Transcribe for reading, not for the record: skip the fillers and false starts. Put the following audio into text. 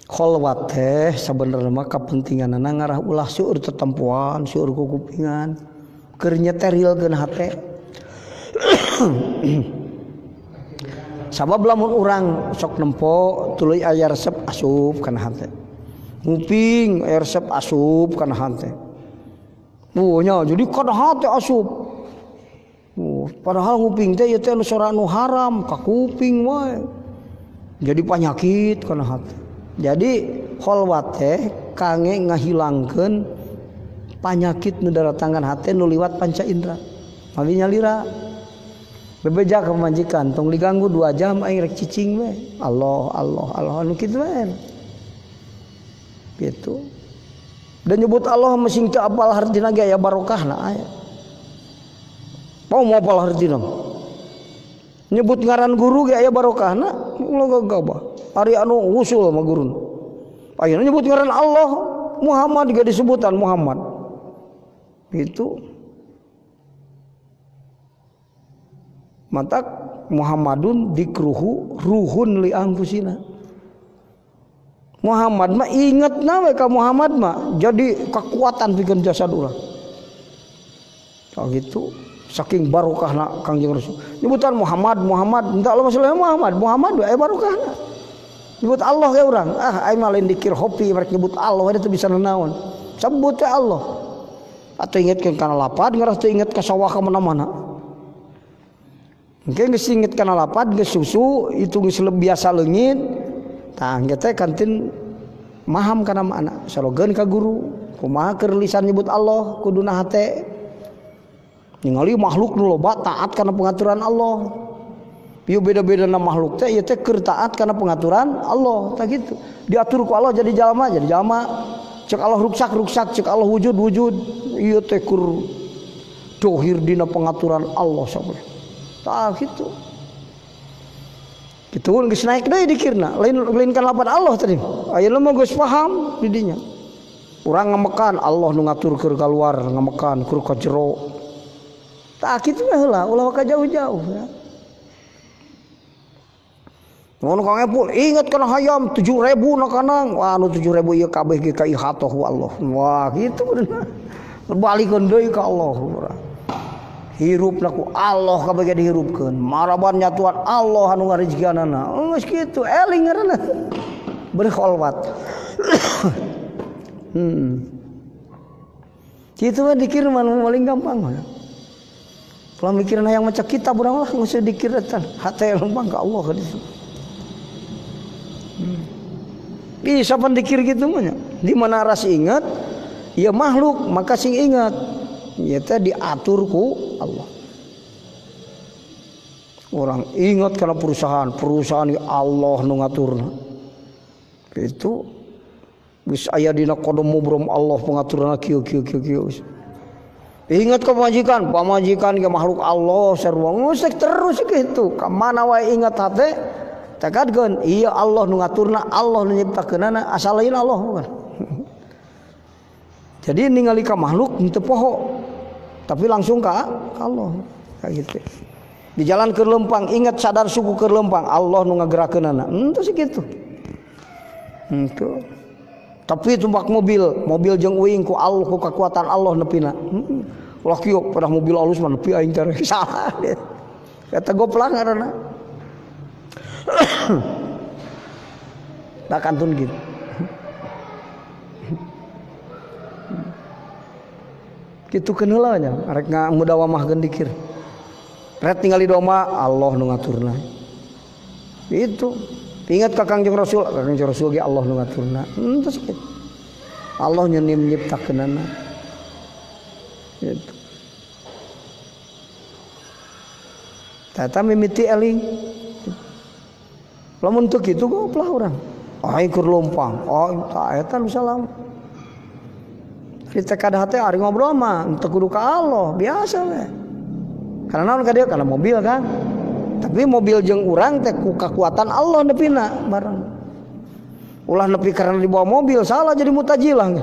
Kholwat teh sebenarnya mah kepentinganna ngarah ulah seueur tetempuan, seueur kupingan, keur nyeterilkeun hate. Sabab lamun urang sok nempo tuluy aya resep asup kana hate. Nguping aya resep asup kana hate. Nya jadi kana hate asup. Padahal nguping teh ieu teh anu sora anu haram ka kuping wae. Jadi penyakit kana hate. Jadi kholwat teh kange ngahilangkeun panyakit nu daratangkan hate nu liwat panca indera. Abi nyalira. Bebeja ka majikan tong diganggu 2 jam aing rek cicing we. Allah anu kitu we. Gitu. Dan nyebut Allah mesin teu apal hartina ge aya barokahna aya. Mau apal hartina. Nyebut ngaran guru ge aya barokahna, ulah gagabah. Ari anu usul sama gurun. Ayeuna nyebut ngaran Allah, Muhammad juga disebutan Muhammad. Itu. Matak Muhammadun dikruhu ruhun li anfusina. Muhammad mah ingetna we ka Muhammad mah jadi kekuatan pikeun jasad urang. Gitu. Saking barokahna Kangjeng Rasul. Nyebutan Muhammad, entah Allah masalah Muhammad we barokahna. Nyebut Allah ke orang, aing mah lain dikir hopi mereka nyebut Allah itu bisa nanaon. Sebut teh Allah. Atau ingetkeun kana lapad, ngarah teu inget ka sawah ka mana-mana. Engke geus inget kana lapad, geus susu, itu geus biasa leungit. Tah engke teh kantin maham kana mana, salogeun ka guru. Kumaha keur lisan nyebut Allah kuduna hate. Ningali makhluk nu loba taat kana pengaturan Allah. Pieu beda-beda na makhluk teh ieu teh keur taat kana pengaturan Allah tah gitu. Diatur ku Allah jadi jalma. Cek Allah ruksak, cek Allah wujud. Ieu teh kur dohir dina pengaturan Allah sabeuh. Tah gitu. Kitu geus naik deui dikirna, lain kan lapan Allah tadi. Ayeuna mah geus paham di dinya. Urang ngamekan Allah nu ngatur keur kaluar, ngamekan keur ka jero. Tah kitu we heula, ulah ka jauh-jauh ya. Mun kang epul inget kana hayam 7.000 na kanang. Wah anu 7.000 ieu kabeh ge ka ihatoh Allah. Wah kitu bener. Berbalikeun deui ka Allah. Hirupna ku Allah kabeh ge dihirupkeun. Maraban nyatuan Allah anu ngarejeganana. Geus kitu eling ngaranna. Berkholwat. Kitu mah dikir mah paling gampang mah. Kalau mikirin yang macam kita urang lah geus dikir eta. Hate lempang ka Allah ka ditu. Bisa pendikir gitu mah di mana ras ingat ya makhluk maka sing ingat ya teh diatur ku Allah. Orang ingat karena perusahaan ya Allah nu ngaturna. Itu geus aya dina kodom mubrom Allah pengaturna kieu. Ingat ke pamajikan ke makhluk Allah sarua ngusek terus gitu. Ka mana wae ingat hate takadkeun iya Allah nu ngaturna, Allah nu nyiptakeunana, asal lain Allah bukan. Jadi ningali ka makhluk teu poho. Tapi langsung ka Allah. Kayak gitu. Di jalan keur lempang ingat sadar suku keur lempang Allah nu ngagerakeunana. Henteu sakitu. Henteu. Tapi tumpak mobil jeung uing ku Allah ku kekuatan Allah nepina. Ulah kieu pada mobil alus mah nepi aing teh salah. Kata goplang ngaranna. Tak kantun gitu. Kitu keun heula nya arek ngamudawamahkeun dikir. Ret ningali doma Allah nu ngaturna. Itu. Ingat ka Kangjeng Rasul ge Allah nu ngaturna. Henteu sakitu. Allah nyenim nyiptakeunana. Gitu. Tata mimiti eling. Lamun teu kitu goplah urang. Aing keur lompang. Oh, tah eta nu salam. Kita kada hate ari ngobrol mah teu kudu ka Allah, biasa we. Karena naon ka dieu? Karena mobil kan. Tapi mobil jeung urang teh ku kekuatan Allah nepina bareng. Ulah nepi karena dibawa mobil salah jadi mutajilah.